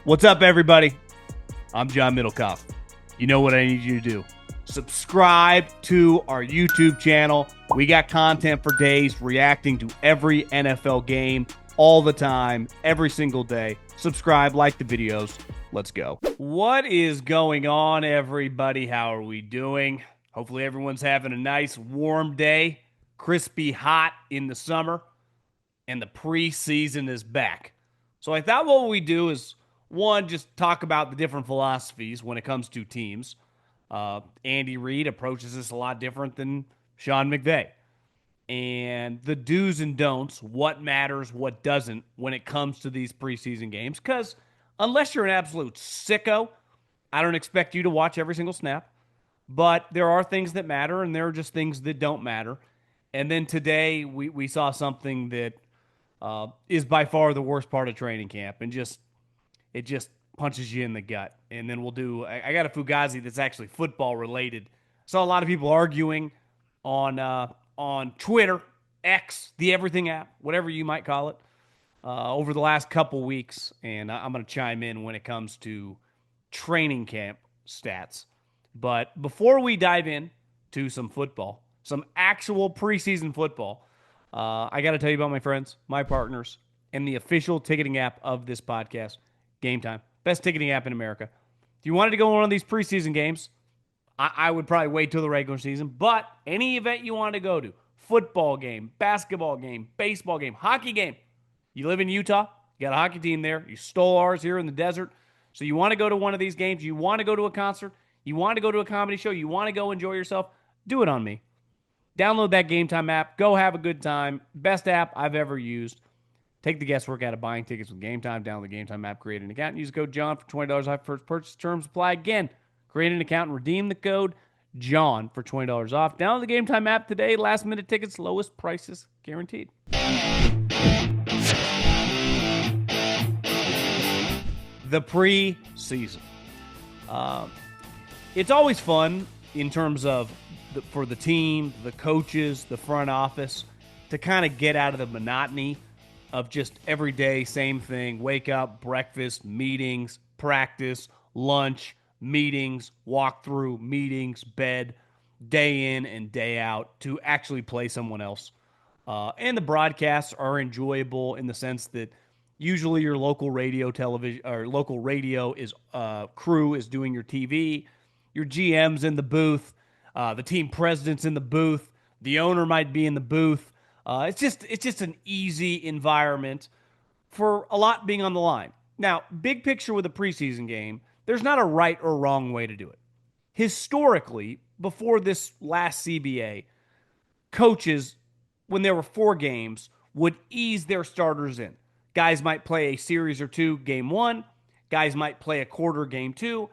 What's up, everybody? I'm John Middlekauff. You know what I need you to do. Subscribe to our YouTube channel. We got content for days reacting to every NFL game all the time, every single day. Subscribe, like the videos. Let's go. What is going on, everybody? How are we doing? Hopefully everyone's having a nice warm day, crispy hot in the summer, and the preseason is back. So I thought what we do is, one, just talk about the different philosophies when it comes to teams. Andy Reid approaches this a lot different than Sean McVay. And the do's and don'ts, what matters, what doesn't when it comes to these preseason games. Because unless you're an absolute sicko, I don't expect you to watch every single snap. But there are things that matter, and there are just things that don't matter. And then today we saw something that is by far the worst part of training camp, and it just punches you in the gut. And then we'll do, I got a Fugazi that's actually football related. Saw a lot of people arguing on Twitter, X, the everything app, whatever you might call it, over the last couple weeks. And I'm going to chime in when it comes to training camp stats. But before we dive in to some football, some actual preseason football, I got to tell you about my friends, my partners, and the official ticketing app of this podcast, GameTime. Best ticketing app in America. If you wanted to go on one of these preseason games, I would probably wait till the regular season. But any event you want to go to, football game, basketball game, baseball game, hockey game. You live in Utah, you got a hockey team there. You stole ours here in the desert. So you want to go to one of these games, you want to go to a concert, you want to go to a comedy show, you want to go enjoy yourself, do it on me. Download that GameTime app. Go have a good time. Best app I've ever used. Take the guesswork out of buying tickets with GameTime. Download the GameTime app, create an account, and use code JOHN for $20 off first purchase. Terms apply. Again, create an account and redeem the code JOHN for $20 off. Download the GameTime app today. Last minute tickets, lowest prices guaranteed. The preseason. It's always fun in terms of for the team, the coaches, the front office to kind of get out of the monotony of just every day, same thing, wake up, breakfast, meetings, practice, lunch, meetings, walkthrough, meetings, bed, day in and day out to actually play someone else. And the broadcasts are enjoyable in the sense that usually your local radio, television, or local radio is crew is doing your TV, your GM's in the booth, the team president's in the booth, the owner might be in the booth. It's just an easy environment for a lot being on the line. Now, big picture with a preseason game, there's not a right or wrong way to do it. Historically, before this last CBA, coaches, when there were 4 games, would ease their starters in. Guys might play a series or two game 1. Guys might play a quarter game 2.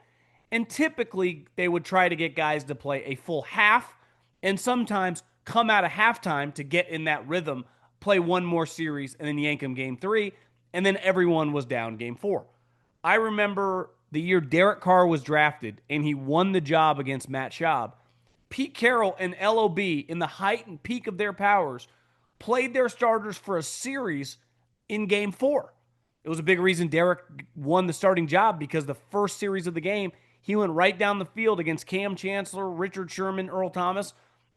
And typically, they would try to get guys to play a full half and sometimes come out of halftime to get in that rhythm, play one more series, and then yank them game 3, and then everyone was down game 4. I remember the year Derek Carr was drafted, and he won the job against Matt Schaub. Pete Carroll and LOB, in the height and peak of their powers, played their starters for a series in game 4. It was a big reason Derek won the starting job because the first series of the game, he went right down the field against Cam Chancellor, Richard Sherman, Earl Thomas,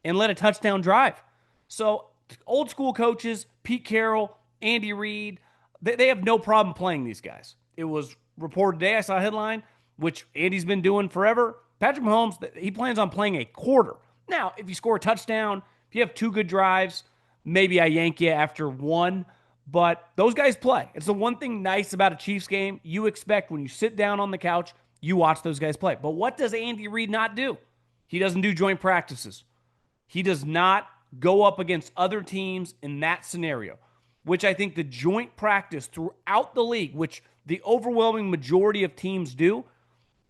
and led a touchdown drive. So old school coaches, Pete Carroll, Andy Reid, they have no problem playing these guys. It was reported today, I saw a headline, which Andy's been doing forever. Patrick Mahomes, he plans on playing a quarter. Now, if you score a touchdown, if you have 2 good drives, maybe I yank you after 1. But those guys play. It's the one thing nice about a Chiefs game. You expect when you sit down on the couch, you watch those guys play. But what does Andy Reid not do? He doesn't do joint practices. He does not go up against other teams in that scenario, which I think the joint practice throughout the league, which the overwhelming majority of teams do.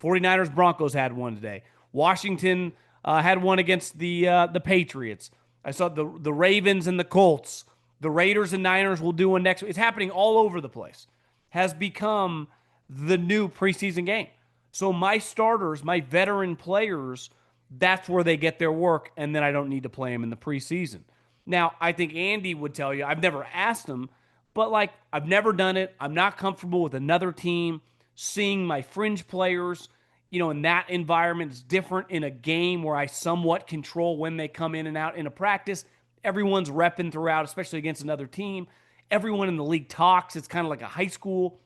49ers, Broncos had one today. Washington had one against the Patriots. I saw the Ravens and the Colts. The Raiders and Niners will do one next week. It's happening all over the place. Has become the new preseason game. So my starters, my veteran players, that's where they get their work, and then I don't need to play them in the preseason. Now, I think Andy would tell you, I've never asked him, but I've never done it. I'm not comfortable with another team seeing my fringe players, in that environment. Is different in a game where I somewhat control when they come in and out. In a practice, everyone's repping throughout, especially against another team. Everyone in the league talks. It's kind of like a high school.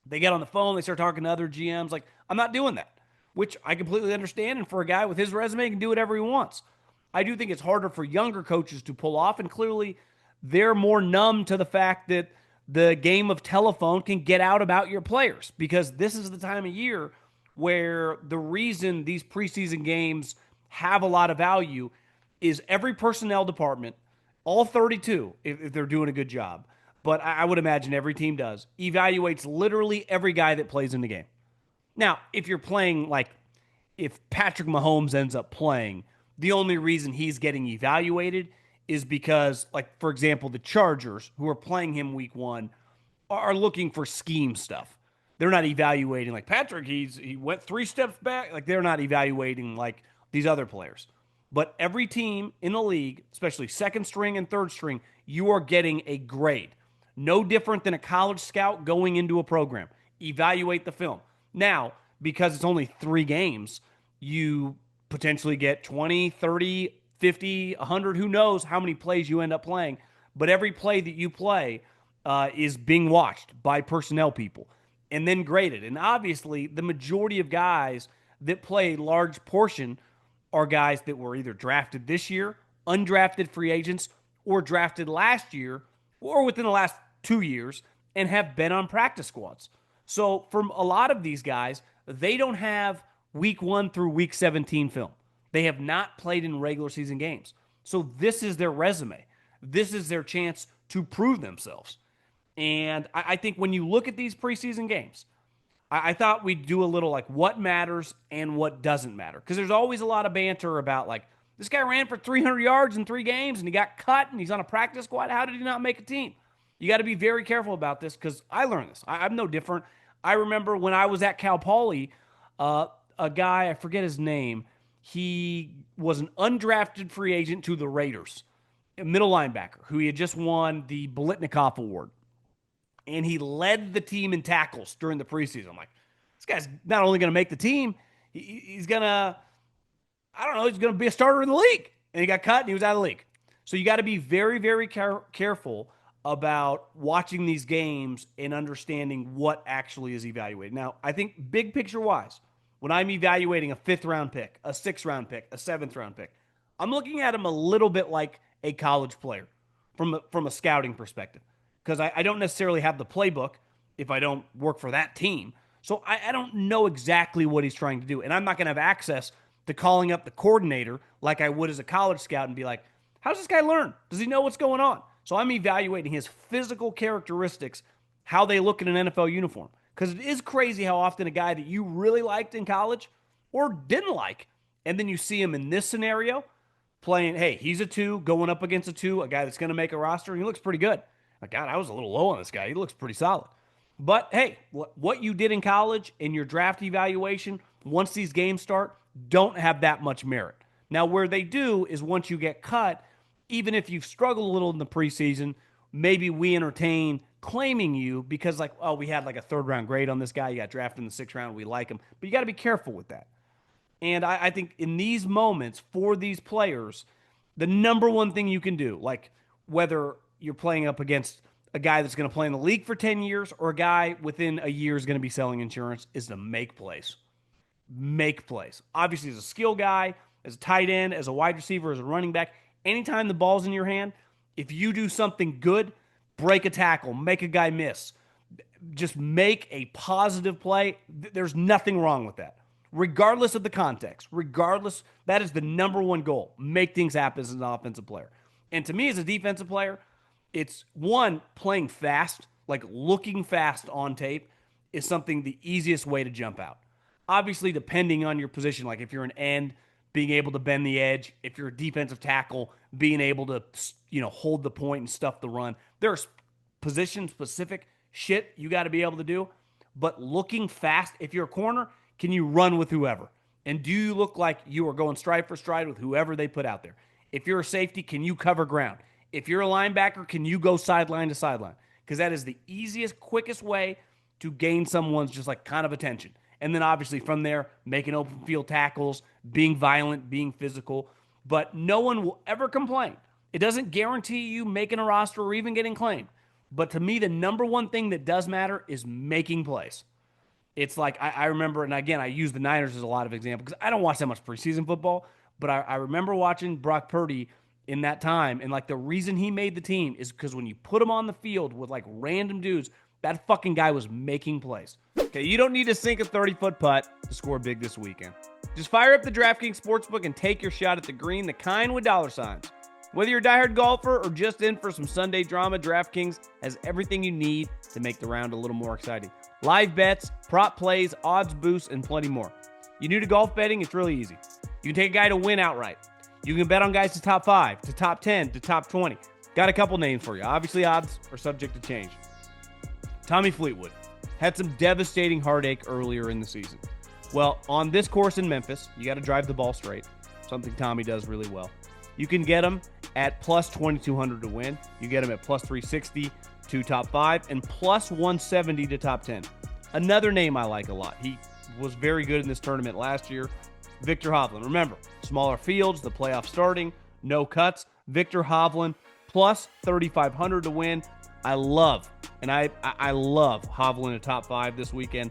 They get on the phone, they start talking to other GMs. Like, I'm not doing that, which I completely understand. And for a guy with his resume, he can do whatever he wants. I do think it's harder for younger coaches to pull off, and clearly they're more numb to the fact that the game of telephone can get out about your players, because this is the time of year where the reason these preseason games have a lot of value is every personnel department, all 32, if they're doing a good job, but I would imagine every team does, evaluates literally every guy that plays in the game. Now, if you're playing, like, if Patrick Mahomes ends up playing, the only reason he's getting evaluated is because, like, for example, the Chargers, who are playing him week one, are looking for scheme stuff. They're not evaluating, like, Patrick, he went 3 steps back. Like, they're not evaluating like these other players. But every team in the league, especially second string and third string, you are getting a grade. No different than a college scout going into a program. Evaluate the film. Now, because it's only 3 games, you potentially get 20, 30, 50, 100, who knows how many plays you end up playing. But every play that you play is being watched by personnel people and then graded. And obviously, the majority of guys that play a large portion are guys that were either drafted this year, undrafted free agents, or drafted last year, or within the last 2 years, and have been on practice squads. So for a lot of these guys, they don't have week 1 through week 17 film. They have not played in regular season games. So this is their resume. This is their chance to prove themselves. And I think when you look at these preseason games, I thought we'd do a little like what matters and what doesn't matter. Because there's always a lot of banter about, like, this guy ran for 300 yards in 3 games and he got cut and he's on a practice squad. How did he not make a team? You got to be very careful about this, because I learned this. I'm no different. I remember when I was at Cal Poly, a guy, I forget his name, he was an undrafted free agent to the Raiders, a middle linebacker who he had just won the Middlekauff Award. And he led the team in tackles during the preseason. I'm like, this guy's not only going to make the team, he's going to, I don't know, he's going to be a starter in the league. And he got cut and he was out of the league. So you got to be very, very careful about watching these games and understanding what actually is evaluated. Now, I think big picture wise, when I'm evaluating a 5th round pick, a 6th round pick, a 7th round pick, I'm looking at him a little bit like a college player from a scouting perspective, because I don't necessarily have the playbook if I don't work for that team. So I don't know exactly what he's trying to do. And I'm not going to have access to calling up the coordinator like I would as a college scout and be like, how's this guy learn? Does he know what's going on? So I'm evaluating his physical characteristics, how they look in an NFL uniform. Because it is crazy how often a guy that you really liked in college or didn't like, and then you see him in this scenario playing, hey, he's a 2, going up against a 2, a guy that's going to make a roster, and he looks pretty good. Like, God, I was a little low on this guy. He looks pretty solid. But, hey, what you did in college in your draft evaluation, once these games start, don't have that much merit. Now, where they do is once you get cut, even if you've struggled a little in the preseason, maybe we entertain claiming you because, like, oh, we had like a 3rd round grade on this guy. You got drafted in the 6th round. We like him. But you got to be careful with that. And I think in these moments for these players, the number one thing you can do, like whether you're playing up against a guy that's going to play in the league for 10 years or a guy within a year is going to be selling insurance, is to make plays. Make plays. Obviously, as a skill guy, as a tight end, as a wide receiver, as a running back, anytime the ball's in your hand, if you do something good, break a tackle, make a guy miss, just make a positive play, there's nothing wrong with that. Regardless of the context, regardless, that is the number one goal. Make things happen as an offensive player. And to me, as a defensive player, it's one, playing fast, like looking fast on tape is something the easiest way to jump out. Obviously, depending on your position, like if you're an end, being able to bend the edge, if you're a defensive tackle, being able to, hold the point and stuff the run. There's position-specific shit you got to be able to do. But looking fast, if you're a corner, can you run with whoever? And do you look like you are going stride for stride with whoever they put out there? If you're a safety, can you cover ground? If you're a linebacker, can you go sideline to sideline? Because that is the easiest, quickest way to gain someone's just like kind of attention. And then obviously from there, making open field tackles, being violent, being physical. But no one will ever complain. It doesn't guarantee you making a roster or even getting claimed. But to me, the number one thing that does matter is making plays. It's like I remember, and again, I use the Niners as a lot of example because I don't watch that much preseason football, but I remember watching Brock Purdy in that time, and like the reason he made the team is because when you put him on the field with like random dudes, that fucking guy was making plays. Okay, you don't need to sink a 30-foot putt to score big this weekend. Just fire up the DraftKings Sportsbook and take your shot at the green, the kind with dollar signs. Whether you're a diehard golfer or just in for some Sunday drama, DraftKings has everything you need to make the round a little more exciting. Live bets, prop plays, odds boosts, and plenty more. You new to golf betting? It's really easy. You can take a guy to win outright. You can bet on guys to top 5, to top 10, to top 20. Got a couple names for you. Obviously, odds are subject to change. Tommy Fleetwood had some devastating heartache earlier in the season. Well, on this course in Memphis, you got to drive the ball straight, something Tommy does really well. You can get him at plus 2,200 to win. You get him at plus 360 to top 5 and plus 170 to top 10. Another name I like a lot. He was very good in this tournament last year. Victor Hovland. Remember, smaller fields, the playoff starting, no cuts. Victor Hovland plus 3,500 to win. I love Hovland at top 5 this weekend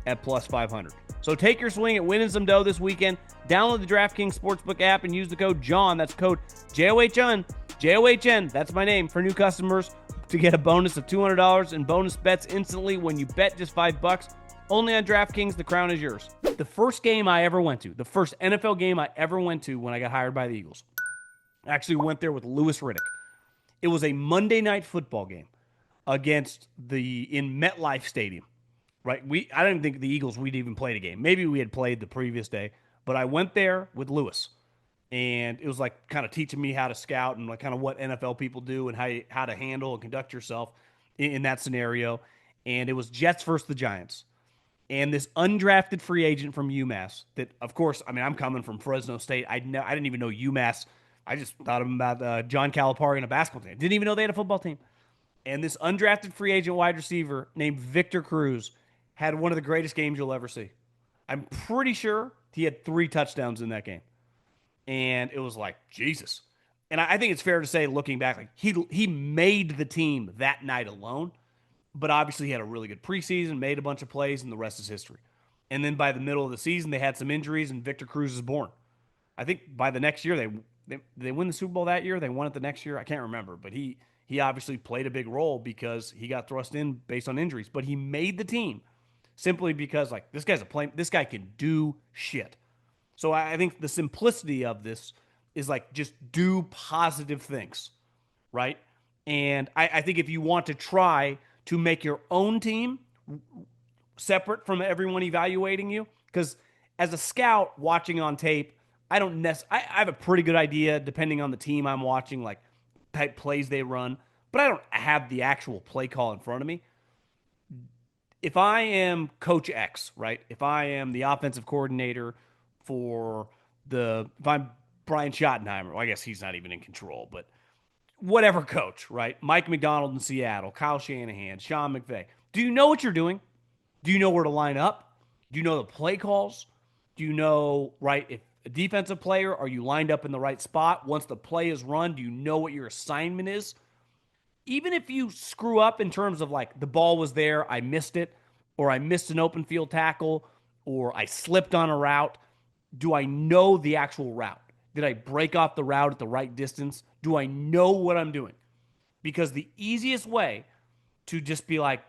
at plus 500. So take your swing at winning some dough this weekend. Download the DraftKings Sportsbook app and use the code JOHN. That's code JOHN. JOHN. That's my name for new customers to get a bonus of $200 in bonus bets instantly when you bet just $5. Only on DraftKings. The crown is yours. The first game I ever went to, the first NFL game I ever went to when I got hired by the Eagles, I actually went there with Louis Riddick. It was a Monday night football game in MetLife Stadium. Right? I didn't think the Eagles, we'd even played a game. Maybe we had played the previous day, but I went there with Lewis, and it was like kind of teaching me how to scout and like kind of what NFL people do and how to handle and conduct yourself in that scenario. And it was Jets versus the Giants. And this undrafted free agent from UMass that, of course, I mean, I'm coming from Fresno State. I didn't even know UMass. I just thought about John Calipari and a basketball team. Didn't even know they had a football team. And this undrafted free agent wide receiver named Victor Cruz had one of the greatest games you'll ever see. I'm pretty sure he had 3 touchdowns in that game. And it was like, Jesus. And I think it's fair to say, looking back, like he made the team that night alone. But obviously he had a really good preseason, made a bunch of plays, and the rest is history. And then by the middle of the season, they had some injuries, and Victor Cruz is born. I think by the next year, they win the Super Bowl that year. They won it the next year. I can't remember. But he obviously played a big role because he got thrust in based on injuries. But he made the team simply because, like, this guy can do shit. So I think the simplicity of this is, like, just do positive things, right? And I think if you want to try to make your own team separate from everyone evaluating you, because as a scout watching on tape, I have a pretty good idea, depending on the team I'm watching, like, type plays they run, but I don't have the actual play call in front of me. If I am Coach X, right? If I am the offensive coordinator if I'm Brian Schottenheimer, well, I guess he's not even in control, but whatever coach, right? Mike McDonald in Seattle, Kyle Shanahan, Sean McVay. Do you know what you're doing? Do you know where to line up? Do you know the play calls? Do you know, right, if a defensive player, are you lined up in the right spot? Once the play is run, do you know what your assignment is? Even if you screw up in terms of, like, the ball was there, I missed it, or I missed an open field tackle, or I slipped on a route, do I know the actual route? Did I break off the route at the right distance? Do I know what I'm doing? Because the easiest way to just be like,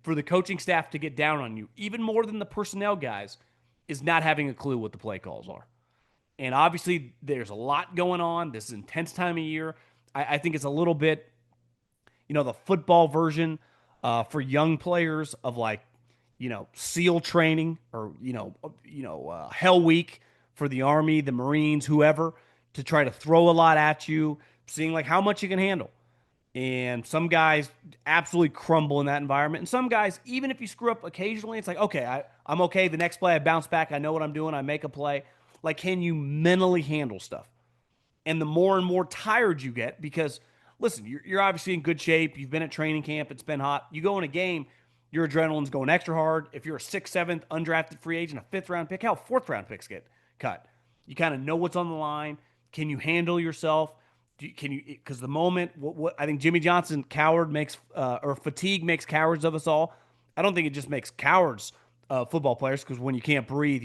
for the coaching staff to get down on you, even more than the personnel guys, is not having a clue what the play calls are. And obviously, there's a lot going on. This is an intense time of year. I think it's a little bit, the football version for young players of, like, SEAL training or, Hell Week for the Army, the Marines, whoever, to try to throw a lot at you, seeing, like, how much you can handle. And some guys absolutely crumble in that environment. And some guys, even if you screw up occasionally, it's like, okay, I'm okay. The next play, I bounce back. I know what I'm doing. I make a play. Like, can you mentally handle stuff? And the more and more tired you get, because, listen, you're obviously in good shape. You've been at training camp. It's been hot. You go in a game, your adrenaline's going extra hard. If you're a sixth, seventh undrafted free agent, a fifth round pick, hell, fourth round picks get cut. You kind of know what's on the line. Can you handle yourself? Can you? Because the moment, what I think Jimmy Johnson, coward makes or fatigue makes cowards of us all. I don't think it just makes cowards football players, because when you can't breathe,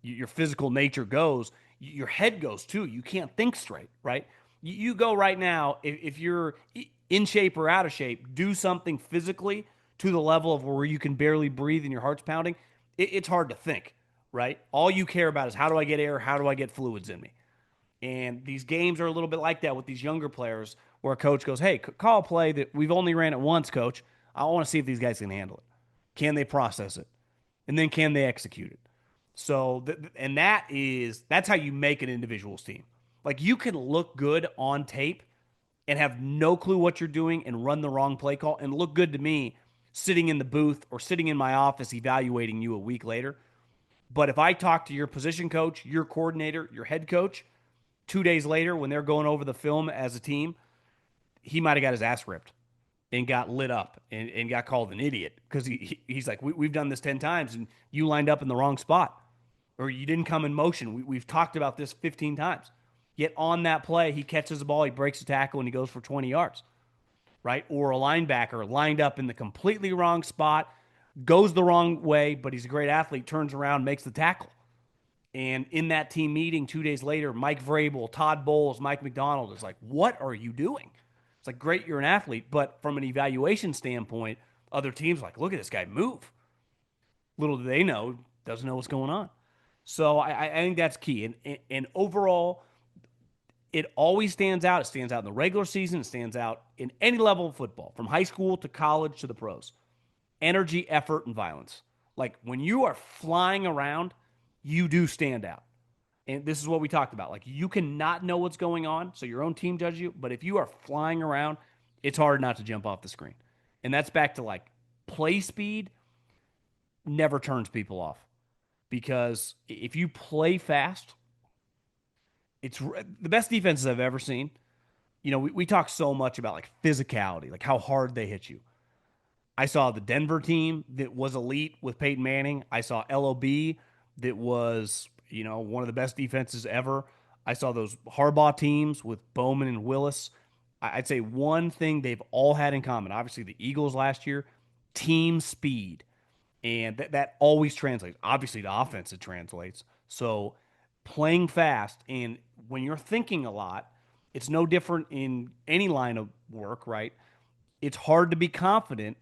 your physical nature goes, your head goes too. You can't think straight, right? You go right now, if you're in shape or out of shape, do something physically to the level of where you can barely breathe and your heart's pounding. It's hard to think, right? All you care about is, how do I get air? How do I get fluids in me? And these games are a little bit like that with these younger players, where a coach goes, hey, call a play that we've only ran it once, coach. I want to see if these guys can handle it. Can they process it? And then can they execute it? So, and that's how you make an individual's team. Like, you can look good on tape and have no clue what you're doing and run the wrong play call and look good to me sitting in the booth or sitting in my office evaluating you a week later. But if I talk to your position coach, your coordinator, your head coach, 2 days later when they're going over the film as a team, he might have got his ass ripped and got lit up and got called an idiot, because he's like, we've done this 10 times and you lined up in the wrong spot, or you didn't come in motion. We've talked about this 15 times. Yet on that play, he catches the ball, he breaks a tackle, and he goes for 20 yards, right? Or a linebacker lined up in the completely wrong spot, goes the wrong way, but he's a great athlete, turns around, makes the tackle. And in that team meeting 2 days later, Mike Vrabel, Todd Bowles, Mike McDonald is like, what are you doing? It's like, great, you're an athlete, but from an evaluation standpoint, other teams are like, look at this guy move. Little do they know, doesn't know what's going on. So I think that's key. And overall, it always stands out. It stands out in the regular season. It stands out in any level of football, from high school to college to the pros. Energy, effort, and violence. Like, when you are flying around, you do stand out. And this is what we talked about. Like, you cannot know what's going on, so your own team judges you. But if you are flying around, it's hard not to jump off the screen. And that's back to, like, play speed never turns people off. Because if you play fast, it's the best defenses I've ever seen. You know, we talk so much about, like, physicality, like how hard they hit you. I saw the Denver team that was elite with Peyton Manning. I saw LOB that was, one of the best defenses ever. I saw those Harbaugh teams with Bowman and Willis. I'd say one thing they've all had in common, obviously the Eagles last year, team speed. And that always translates. Obviously, to offense, it translates. So playing fast, and when you're thinking a lot, it's no different in any line of work, right? It's hard to be confident.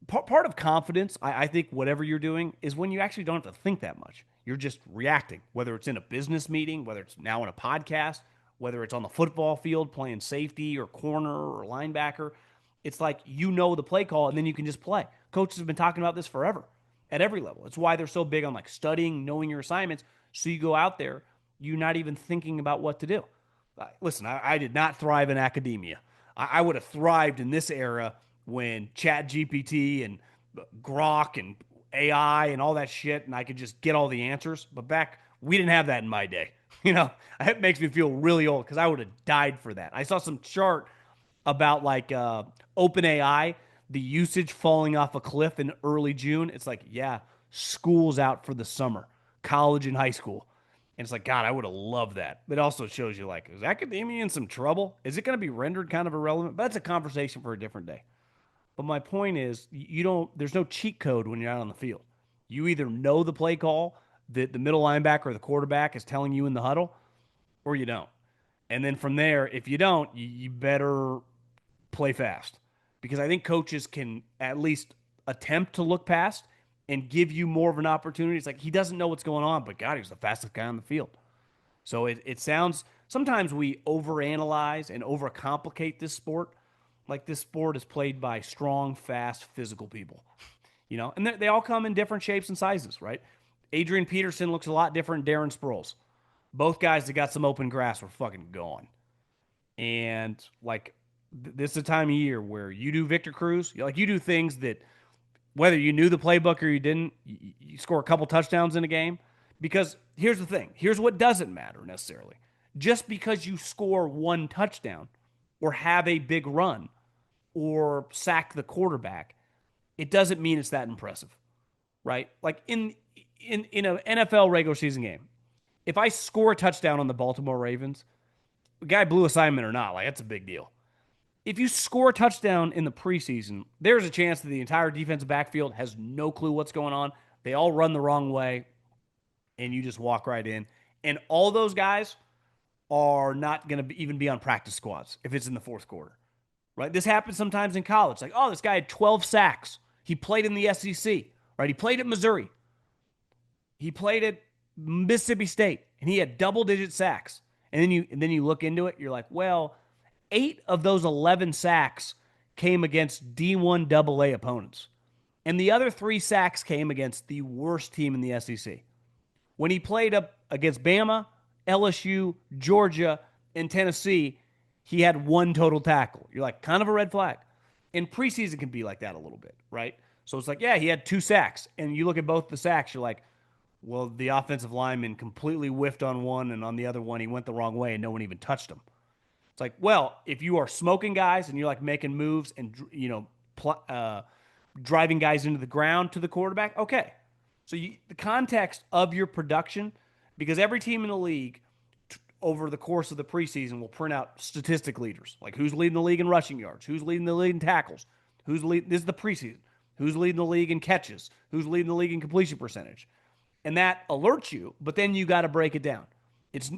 Part of confidence, I think, whatever you're doing, is when you actually don't have to think that much. You're just reacting, whether it's in a business meeting, whether it's now in a podcast, whether it's on the football field playing safety or corner or linebacker. It's like, the play call, and then you can just play. Coaches have been talking about this forever at every level. It's why they're so big on, like, studying, knowing your assignments, so you go out there, you're not even thinking about what to do. Listen, I did not thrive in academia. I would have thrived in this era when Chat GPT and Grok and AI and all that shit, and I could just get all the answers. But we didn't have that in my day. It makes me feel really old, because I would have died for that. I saw some chart about, like, OpenAI, the usage falling off a cliff in early June. It's like, yeah, school's out for the summer, college and high school. And it's like, God, I would have loved that. But it also shows you, like, is academia in some trouble? Is it going to be rendered kind of irrelevant? But that's a conversation for a different day. But my point is, there's no cheat code when you're out on the field. You either know the play call that the middle linebacker or the quarterback is telling you in the huddle, or you don't. And then from there, if you don't, you better play fast. Because I think coaches can at least attempt to look past and give you more of an opportunity. It's like, he doesn't know what's going on, but God, he's the fastest guy on the field. So it sounds, sometimes we overanalyze and overcomplicate this sport. Like, this sport is played by strong, fast, physical people. And they all come in different shapes and sizes, right? Adrian Peterson looks a lot different than Darren Sproles. Both guys that got some open grass were fucking gone. And, like, this is a time of year where you do Victor Cruz. You do things that, whether you knew the playbook or you didn't, you score a couple touchdowns in a game. Because here's the thing. Here's what doesn't matter necessarily. Just because you score one touchdown or have a big run or sack the quarterback, it doesn't mean it's that impressive, right? Like in an NFL regular season game, if I score a touchdown on the Baltimore Ravens, the guy blew assignment or not, like that's a big deal. If you score a touchdown in the preseason, there's a chance that the entire defensive backfield has no clue what's going on. They all run the wrong way, and you just walk right in. And all those guys are not going to even be on practice squads if it's in the fourth quarter, right? This happens sometimes in college. Like, oh, this guy had 12 sacks. He played in the SEC, right? He played at Missouri. He played at Mississippi State, and he had double-digit sacks. And then you look into it, you're like, well, 8 of those 11 sacks came against D1 AA opponents. And the other 3 sacks came against the worst team in the SEC. When he played up against Bama, LSU, Georgia, and Tennessee, he had 1 total tackle. You're like, kind of a red flag. And preseason can be like that a little bit, right? So it's like, yeah, he had 2 sacks. And you look at both the sacks, you're like, well, the offensive lineman completely whiffed on one, and on the other one, he went the wrong way, and no one even touched him. It's like, well, if you are smoking guys and you're like making moves and driving guys into the ground to the quarterback, okay. So the context of your production, because every team in the league over the course of the preseason will print out statistic leaders, like who's leading the league in rushing yards, who's leading the league in tackles, who's leading. This is the preseason. Who's leading the league in catches, who's leading the league in completion percentage, and that alerts you. But then you got to break it down.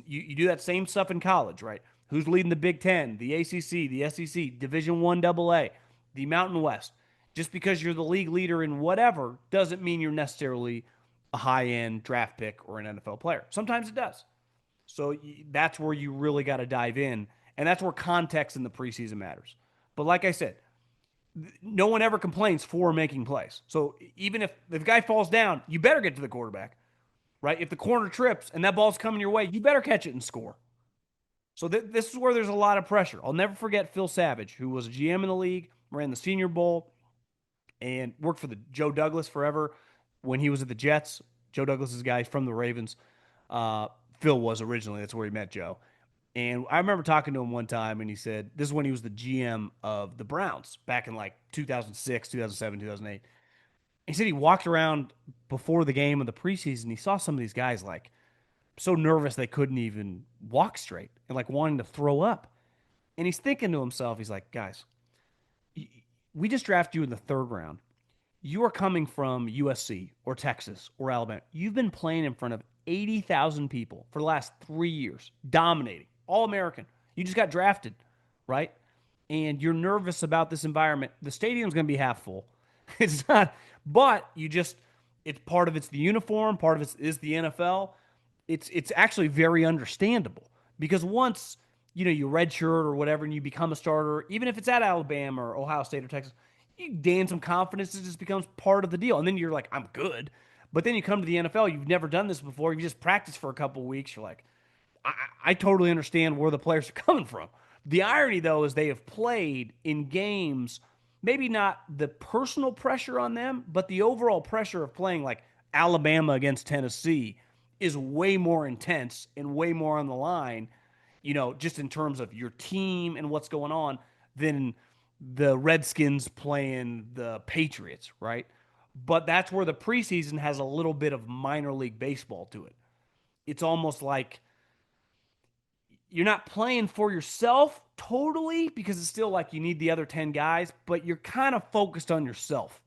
You do that same stuff in college, right? Who's leading the Big Ten, the ACC, the SEC, Division One AA, the Mountain West. Just because you're the league leader in whatever doesn't mean you're necessarily a high-end draft pick or an NFL player. Sometimes it does. So that's where you really got to dive in, and that's where context in the preseason matters. But like I said, no one ever complains for making plays. So even if the guy falls down, you better get to the quarterback, right? If the corner trips and that ball's coming your way, you better catch it and score. So this is where there's a lot of pressure. I'll never forget Phil Savage, who was a GM in the league, ran the Senior Bowl, and worked for the Joe Douglas forever when he was at the Jets. Joe Douglas is a guy from the Ravens. Phil was originally. That's where he met Joe. And I remember talking to him one time, and he said, this is when he was the GM of the Browns back in like 2006, 2007, 2008. He said he walked around before the game of the preseason. He saw some of these guys like so nervous they couldn't even walk straight and like wanting to throw up. And he's thinking to himself, he's like, guys, we just drafted you in the third round. You are coming from USC or Texas or Alabama. You've been playing in front of 80,000 people for the last 3 years, dominating, all American. You just got drafted, right? And you're nervous about this environment. The stadium's going to be half full. It's not, but it's part of it's the uniform, part of it is the NFL. It's actually very understandable because once you redshirt or whatever and you become a starter, even if it's at Alabama or Ohio State or Texas, you gain some confidence. It just becomes part of the deal, and then you're like, I'm good. But then you come to the NFL, you've never done this before. You just practice for a couple of weeks. You're like, I totally understand where the players are coming from. The irony, though, is they have played in games, maybe not the personal pressure on them, but the overall pressure of playing like Alabama against Tennessee is way more intense and way more on the line, just in terms of your team and what's going on than the Redskins playing the Patriots, right? But that's where the preseason has a little bit of minor league baseball to it. It's almost like you're not playing for yourself totally because it's still like you need the other 10 guys, but you're kind of focused on yourself.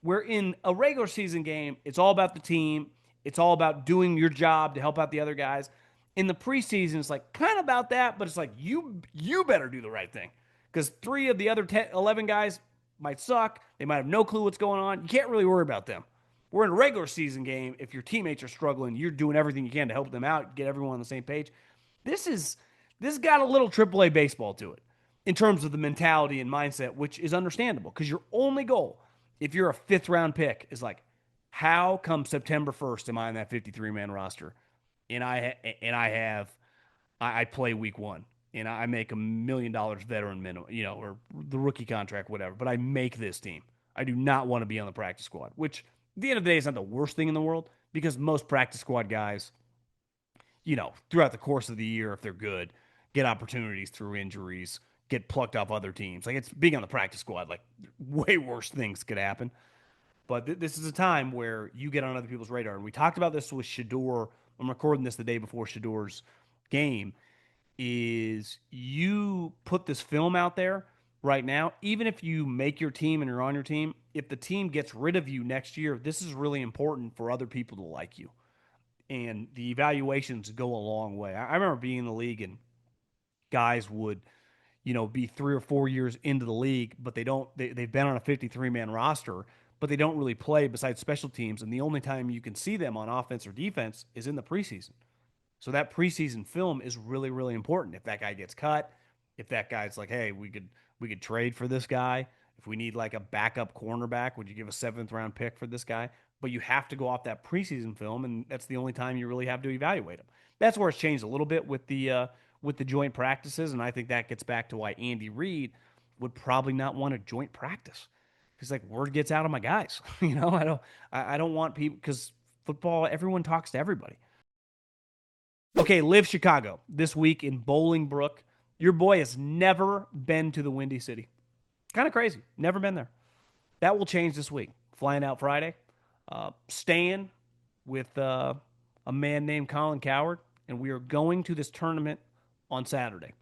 Where in a regular season game, it's all about the team. It's all about doing your job to help out the other guys. In the preseason, it's like kind of about that, but it's like you better do the right thing because 3 of the other 11 guys might suck. They might have no clue what's going on. You can't really worry about them. We're in a regular season game. If your teammates are struggling, you're doing everything you can to help them out, get everyone on the same page. This got a little AAA baseball to it in terms of the mentality and mindset, which is understandable because your only goal, if you're a 5th round pick, is like, how come September 1st am I on that 53-man roster, and I play week 1 and I make $1 million veteran minimum, or the rookie contract, whatever. But I make this team. I do not want to be on the practice squad, which at the end of the day is not the worst thing in the world because most practice squad guys, throughout the course of the year, if they're good, get opportunities through injuries, get plucked off other teams. Like it's being on the practice squad, like way worse things could happen. But this is a time where you get on other people's radar. And we talked about this with Shador. I'm recording this the day before Shador's game. Is you put this film out there right now, even if you make your team and you're on your team, if the team gets rid of you next year, this is really important for other people to like you. And the evaluations go a long way. I remember being in the league and guys would, be 3 or 4 years into the league, but they've been on a 53 man roster, but they don't really play besides special teams. And the only time you can see them on offense or defense is in the preseason. So that preseason film is really, really important. If that guy gets cut, if that guy's like, hey, we could trade for this guy. If we need like a backup cornerback, would you give a seventh round pick for this guy? But you have to go off that preseason film, and that's the only time you really have to evaluate him. That's where it's changed a little bit with the joint practices, and I think that gets back to why Andy Reid would probably not want a joint practice. He's like, word gets out of my guys. I don't want people because football, everyone talks to everybody. Okay, LIV Chicago this week in Bolingbrook. Your boy has never been to the Windy City. Kind of crazy. Never been there. That will change this week. Flying out Friday, staying with a man named Colin Coward, and we are going to this tournament on Saturday.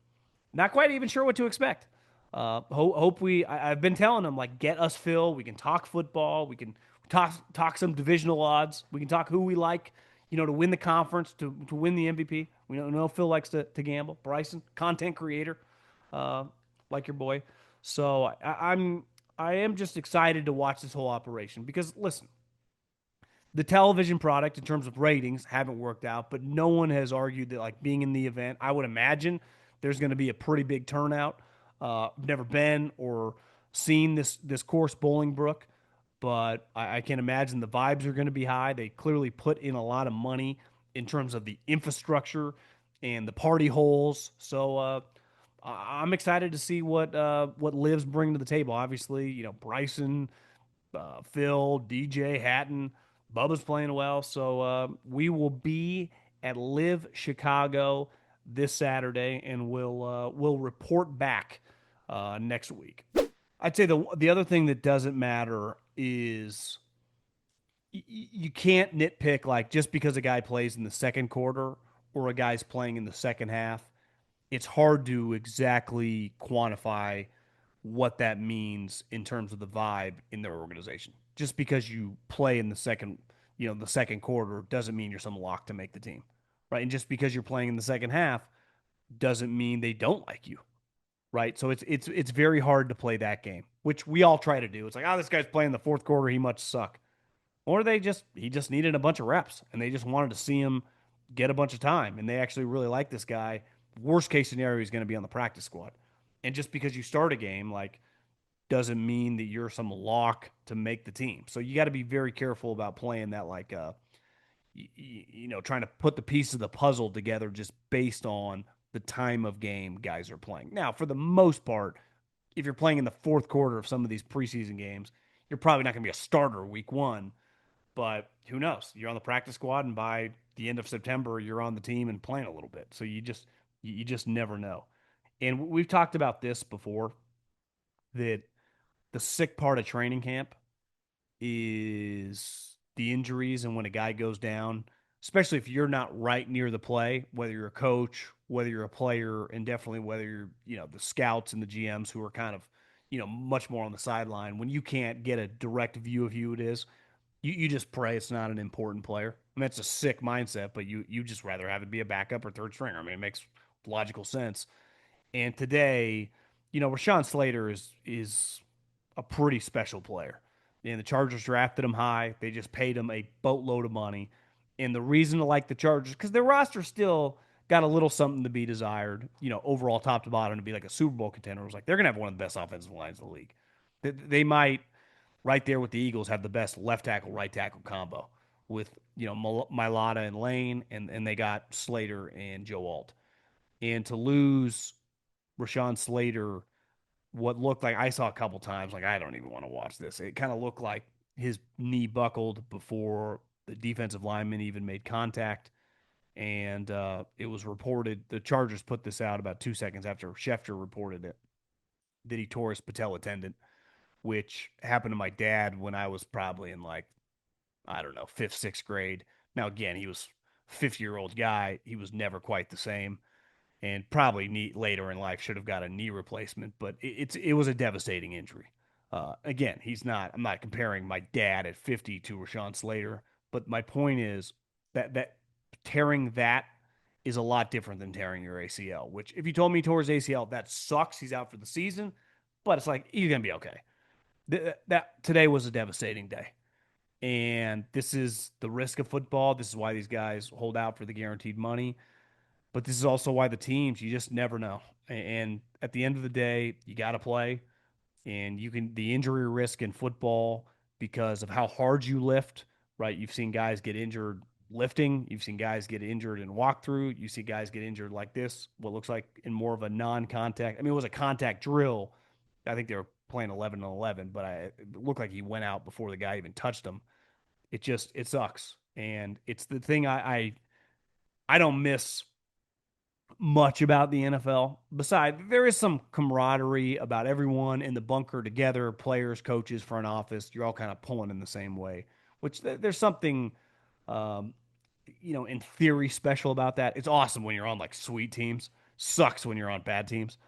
Not quite even sure what to expect. Hope I've been telling them like get us Phil. We can talk football. We can talk some divisional odds. We can talk who we like. To win the conference, to win the MVP. We know Phil likes to gamble. Bryson, content creator, uh, like your boy. So I am just excited to watch this whole operation because listen, the television product in terms of ratings haven't worked out, but no one has argued that like being in the event, I would imagine there's going to be a pretty big turnout. Never been or seen this course Bolingbrook, but I can imagine the vibes are going to be high. They clearly put in a lot of money in terms of the infrastructure and the party holes. So I'm excited to see what Livs bring to the table. Obviously, Bryson, Phil, DJ, Hatton, Bubba's playing well. So we will be at Live Chicago this Saturday, and we'll report back next week. I'd say the other thing that doesn't matter is you can't nitpick like just because a guy plays in the second quarter or a guy's playing in the second half. It's hard to exactly quantify what that means in terms of the vibe in their organization. Just because you play in the second quarter doesn't mean you're some lock to make the team, right? And just because you're playing in the second half doesn't mean they don't like you, right? So it's very hard to play that game, which we all try to do. It's like, oh, this guy's playing the fourth quarter, he must suck, or he just needed a bunch of reps and they just wanted to see him get a bunch of time, and they actually really like this guy. Worst case scenario, he's going to be on the practice squad, and just because you start a game like doesn't mean that you're some lock to make the team. So you got to be very careful about playing that like trying to put the pieces of the puzzle together just based on the time of game guys are playing. Now, for the most part, if you're playing in the fourth quarter of some of these preseason games, you're probably not going to be a starter week one, but who knows? You're on the practice squad, and by the end of September, you're on the team and playing a little bit. So you just never know. And we've talked about this before that the sick part of training camp is the injuries and when a guy goes down, especially if you're not right near the play, whether you're a coach, whether you're a player, and definitely whether you're, the scouts and the GMs who are kind of, much more on the sideline. When you can't get a direct view of who it is, you just pray it's not an important player. I mean, that's a sick mindset, but you just rather have it be a backup or third stringer. I mean, it makes logical sense. And today, Rashawn Slater is a pretty special player. And the Chargers drafted him high. They just paid him a boatload of money. And the reason to like the Chargers, because their roster still got a little something to be desired, overall top to bottom to be like a Super Bowl contender. It was like they're gonna have one of the best offensive lines in the league. They might, right there with the Eagles, have the best left tackle, right tackle combo with, Milata and Lane, and they got Slater and Joe Alt. And to lose Rashawn Slater, what looked like I saw a couple times, like I don't even want to watch this. It kind of looked like his knee buckled before the defensive lineman even made contact. And it was reported, the Chargers put this out about 2 seconds after Schefter reported it, that he tore his patella tendon, which happened to my dad when I was probably in like, I don't know, fifth, sixth grade. Now, again, he was a 50-year-old guy. He was never quite the same and probably later in life should have got a knee replacement, but it was a devastating injury. Again, he's not. I'm not comparing my dad at 50 to Rashawn Slater, but my point is that tearing that is a lot different than tearing your ACL. Which, if you told me he tore his ACL, that sucks. He's out for the season, but it's like he's gonna be okay. That today was a devastating day, and this is the risk of football. This is why these guys hold out for the guaranteed money. But this is also why the teams, you just never know. And at the end of the day, you got to play. And the injury risk in football because of how hard you lift, right? You've seen guys get injured lifting. You've seen guys get injured in walkthrough. You see guys get injured like this, what looks like in more of a non contact. I mean, it was a contact drill. I think they were playing 11 on 11, but it looked like he went out before the guy even touched him. It sucks. And it's the thing I don't miss much about the NFL. Besides, there is some camaraderie about everyone in the bunker together, players, coaches, front office. You're all kind of pulling in the same way, which there's something, um, in theory special about that. It's awesome when you're on like sweet teams. Sucks when you're on bad teams.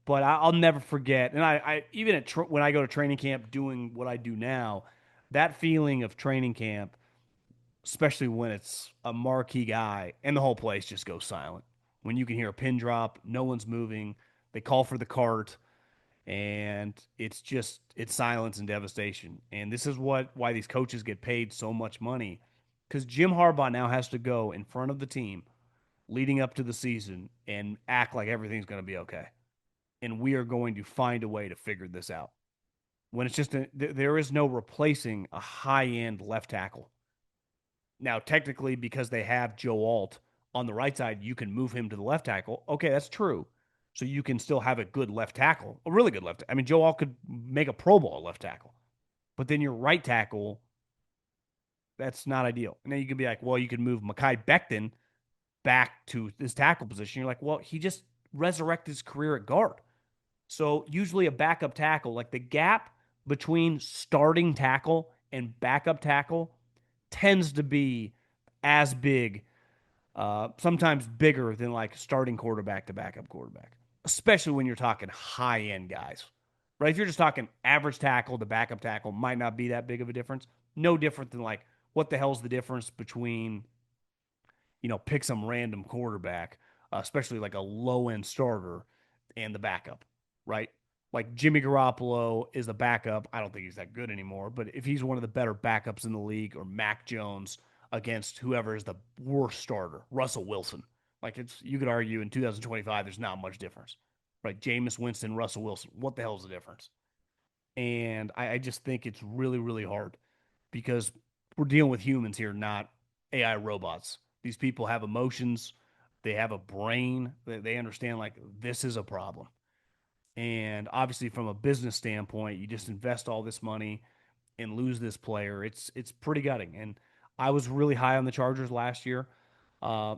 But I'll never forget. And I even when I go to training camp doing what I do now, that feeling of training camp, especially when it's a marquee guy and the whole place just goes silent. When you can hear a pin drop, no one's moving, they call for the cart, and it's silence and devastation. And this is why these coaches get paid so much money, because Jim Harbaugh now has to go in front of the team leading up to the season and act like everything's going to be okay, and we are going to find a way to figure this out. When it's there is no replacing a high end left tackle. Now, technically, because they have Joe Alt on the right side, you can move him to the left tackle. Okay, that's true. So you can still have a good left tackle, a really good left. I mean, Joe Alt could make a Pro Bowl left tackle, but then your right tackle, that's not ideal. And then you can be like, well, you can move Mekhi Becton back to his tackle position. You're like, well, he just resurrected his career at guard. So usually a backup tackle, like the gap between starting tackle and backup tackle tends to be as big, sometimes bigger than like starting quarterback to backup quarterback, especially when you're talking high end guys, right? If you're just talking average tackle to backup tackle, might not be that big of a difference. No different than like what the hell's the difference between, pick some random quarterback, especially like a low end starter and the backup, right? Like Jimmy Garoppolo is the backup. I don't think he's that good anymore, but if he's one of the better backups in the league, or Mac Jones against whoever is the worst starter, Russell Wilson, like you could argue in 2025, there's not much difference, right? Jameis Winston, Russell Wilson, what the hell's the difference? And I just think it's really, really hard because we're dealing with humans here, not AI robots. These people have emotions, they have a brain, they understand like this is a problem. And obviously, from a business standpoint, you just invest all this money and lose this player. It's pretty gutting. And I was really high on the Chargers last year. Uh,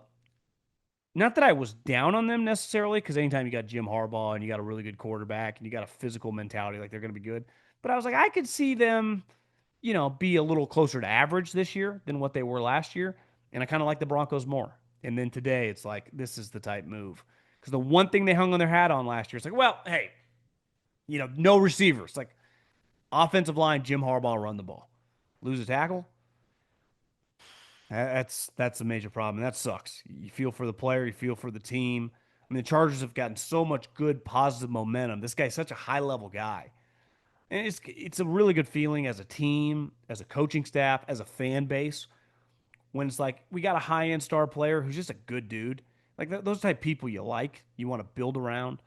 Not that I was down on them necessarily, because anytime you got Jim Harbaugh and you got a really good quarterback and you got a physical mentality, like they're going to be good. But I was like, I could see them, be a little closer to average this year than what they were last year. And I kind of like the Broncos more. And then today, it's like, this is the type move. Because the one thing they hung on their hat on last year, it's like, well, hey, no receivers. Like offensive line, Jim Harbaugh run the ball. Lose a tackle, that's a major problem. And that sucks. You feel for the player, you feel for the team. I mean, the Chargers have gotten so much good positive momentum. This guy's such a high level guy. And it's a really good feeling as a team, as a coaching staff, as a fan base, when it's like we got a high end star player who's just a good dude. Like those type of people you want to build around.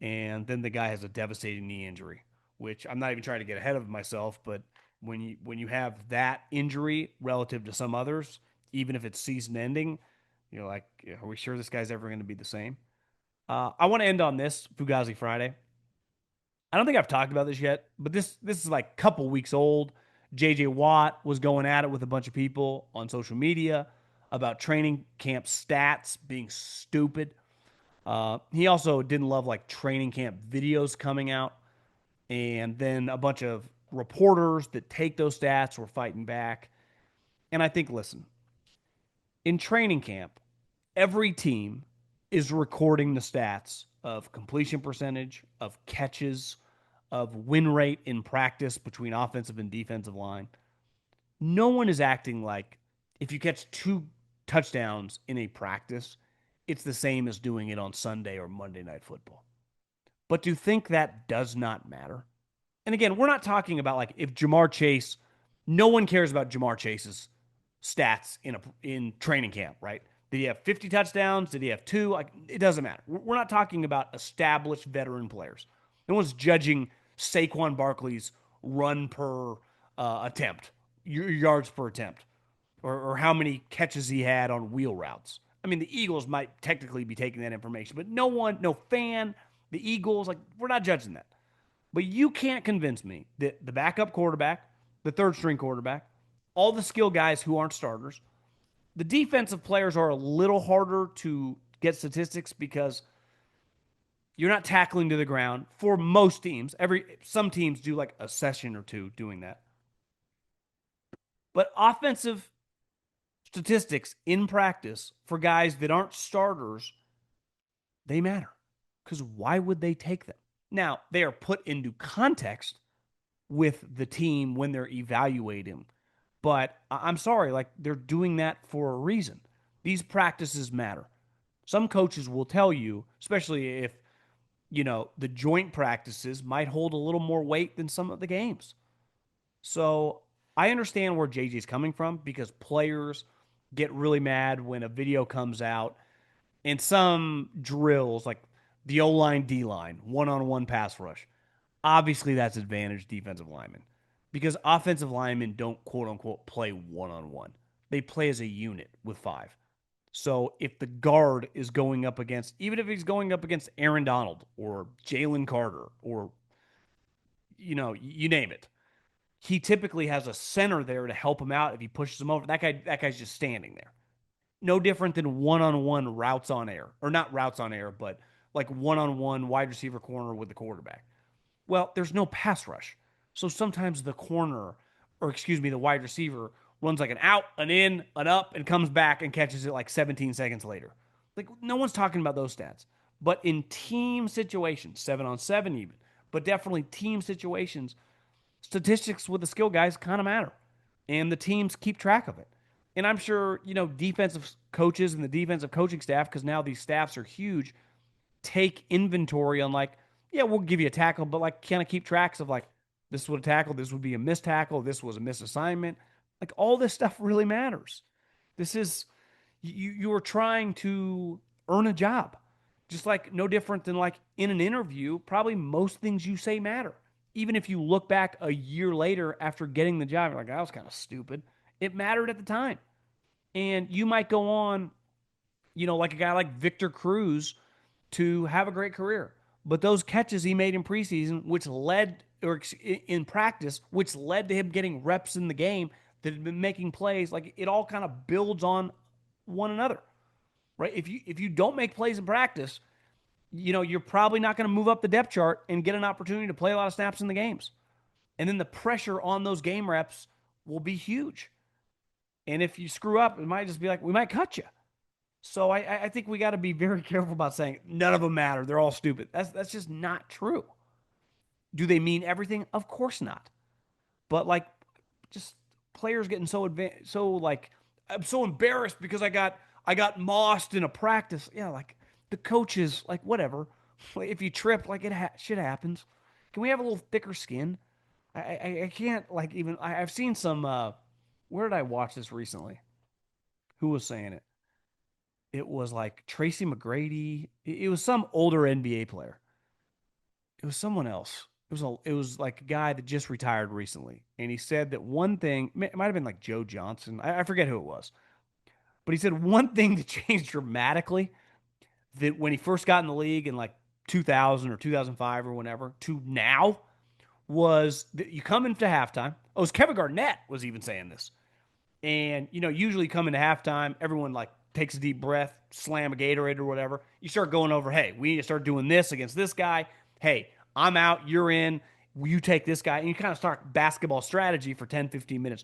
And then the guy has a devastating knee injury, which I'm not even trying to get ahead of myself, but when you have that injury relative to some others, even if it's season ending, you're like, are we sure this guy's ever going to be the same? I want to end on this Fugazi Friday. I don't think I've talked about this yet, but this is like a couple weeks old. JJ Watt was going at it with a bunch of people on social media about training camp stats being stupid. He also didn't love like training camp videos coming out. and then a bunch of reporters that take those stats were fighting back. And I think, listen, in training camp, every team is recording the stats of completion percentage, of catches, of win rate in practice between offensive and defensive line. No one is acting like if you catch two touchdowns in a practice, it's the same as doing it on Sunday or Monday Night Football. But to think that does not matter. And again, we're not talking about like if Jamar Chase, no one cares about Jamar Chase's stats in training camp, right? Did he have 50 touchdowns? Did he have two? Like it doesn't matter. We're not talking about established veteran players. No one's judging Saquon Barkley's run per attempt, yards per attempt, or how many catches he had on wheel routes. I mean, the Eagles might technically be taking that information, but no one, no fan, the Eagles, like we're not judging that. But you can't convince me that the backup quarterback, the third string quarterback, all the skill guys who aren't starters, the defensive players are a little harder to get statistics because you're not tackling to the ground for most teams. Some teams do like a session or two doing that. But offensive statistics in practice for guys that aren't starters, they matter. Because why would they take them? Now, they are put into context with the team when they're evaluating. But I'm sorry, like they're doing that for a reason. These practices matter. Some coaches will tell you, especially if, the joint practices might hold a little more weight than some of the games. So I understand where JJ's coming from because players get really mad when a video comes out and some drills, like the O line, D line, one on one pass rush. Obviously, that's advantage defensive linemen because offensive linemen don't quote unquote play one on one. They play as a unit with five. So if the guard is going up against, even if he's going up against Aaron Donald or Jalen Carter or, you name it, he typically has a center there to help him out if he pushes him over. That guy's just standing there. No different than one-on-one routes on air, or not routes on air, but like one-on-one wide receiver corner with the quarterback. Well, there's no pass rush. So sometimes the corner, or excuse me, the wide receiver runs like an out, an in, an up, and comes back and catches it like 17 seconds later. Like no one's talking about those stats. But in team situations, 7-on-7 even, but definitely team situations, statistics with the skill guys kind of matter. And the teams keep track of it. And I'm sure, defensive coaches and the defensive coaching staff, because now these staffs are huge, take inventory on like, yeah, we'll give you a tackle, but like kind of keep tracks of like, this would a tackle, this would be a missed tackle, this was a missed assignment. Like all this stuff really matters. This is you are trying to earn a job. Just like no different than like in an interview, probably most things you say matter. Even if you look back a year later after getting the job, you're like, that was kind of stupid. It mattered at the time. And you might go on, like a guy like Victor Cruz to have a great career. But those catches he made in preseason, which led, or in practice, which led to him getting reps in the game that had been making plays, like it all kind of builds on one another, right? If you don't make plays in practice, you're probably not going to move up the depth chart and get an opportunity to play a lot of snaps in the games. And then the pressure on those game reps will be huge. And if you screw up, it might just be like, we might cut you. So I think we got to be very careful about saying none of them matter. They're all stupid. That's just not true. Do they mean everything? Of course not. But like, just players getting so advanced, so like, I'm so embarrassed because I got mossed in a practice. Yeah, like the coaches, like whatever. If you trip, like shit happens. Can we have a little thicker skin? I can't like even. I've seen some. Where did I watch this recently? Who was saying it? It was like Tracy McGrady. It was some older NBA player. It was someone else. It was like a guy that just retired recently, and he said that one thing. It might have been like Joe Johnson. I forget who it was, but he said one thing that changed dramatically that when he first got in the league in like 2000 or 2005 or whenever to now was that you come into halftime. Oh, it was Kevin Garnett was even saying this. And, usually come into halftime, everyone like takes a deep breath, slam a Gatorade or whatever. You start going over, hey, we need to start doing this against this guy. Hey, I'm out, you're in. you take this guy, and you kind of start basketball strategy for 10, 15 minutes.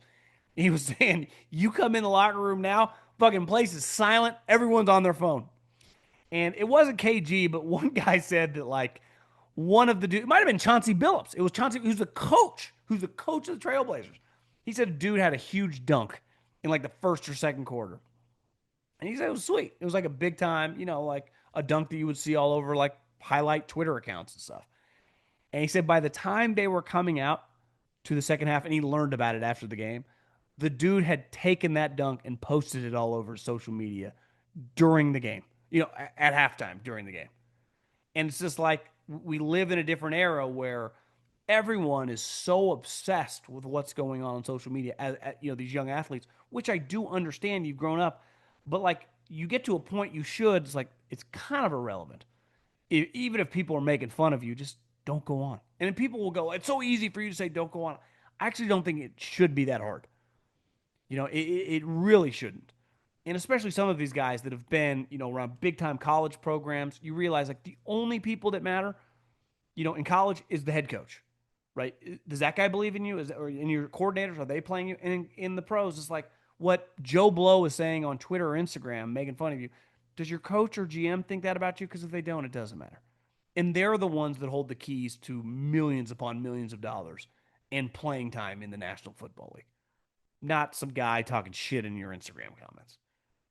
He was saying, you come in the locker room now, fucking place is silent. Everyone's on their phone. And it wasn't KG, but one guy said that like one of the dudes, it might have been Chauncey Billups. It was Chauncey, who's the coach of the Trailblazers. He said a dude had a huge dunk in like the first or second quarter. And he said it was sweet. It was like a big time, like a dunk that you would see all over like highlight Twitter accounts and stuff. And he said by the time they were coming out to the second half, and he learned about it after the game, the dude had taken that dunk and posted it all over social media during the game, at halftime during the game. And it's just like we live in a different era where everyone is so obsessed with what's going on social media these young athletes, which I do understand. You've grown up, but like you get to a point you should. It's like it's kind of irrelevant. Even if people are making fun of you, just don't go on. And then people will go, it's so easy for you to say don't go on. I actually don't think it should be that hard. It really shouldn't. And especially some of these guys that have been, around big time college programs, you realize like the only people that matter, in college is the head coach, right? Does that guy believe in you? Or in your coordinators, are they playing you? And in the pros, it's like what Joe Blow is saying on Twitter or Instagram, making fun of you. Does your coach or GM think that about you? Because if they don't, it doesn't matter. And they're the ones that hold the keys to millions upon millions of dollars and playing time in the National Football League, not some guy talking shit in your Instagram comments.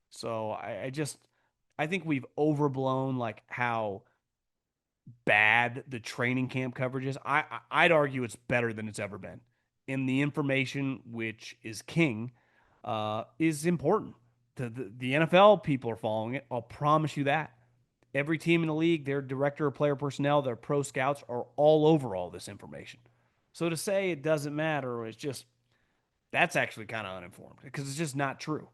So I think we've overblown like how bad the training camp coverage is. I'd argue it's better than it's ever been. And the information, which is king, is important. The NFL people are following it. I'll promise you that. Every team in the league, their director of player personnel, their pro scouts are all over all this information. So to say it doesn't matter, it's just that's actually kind of uninformed because it's just not true.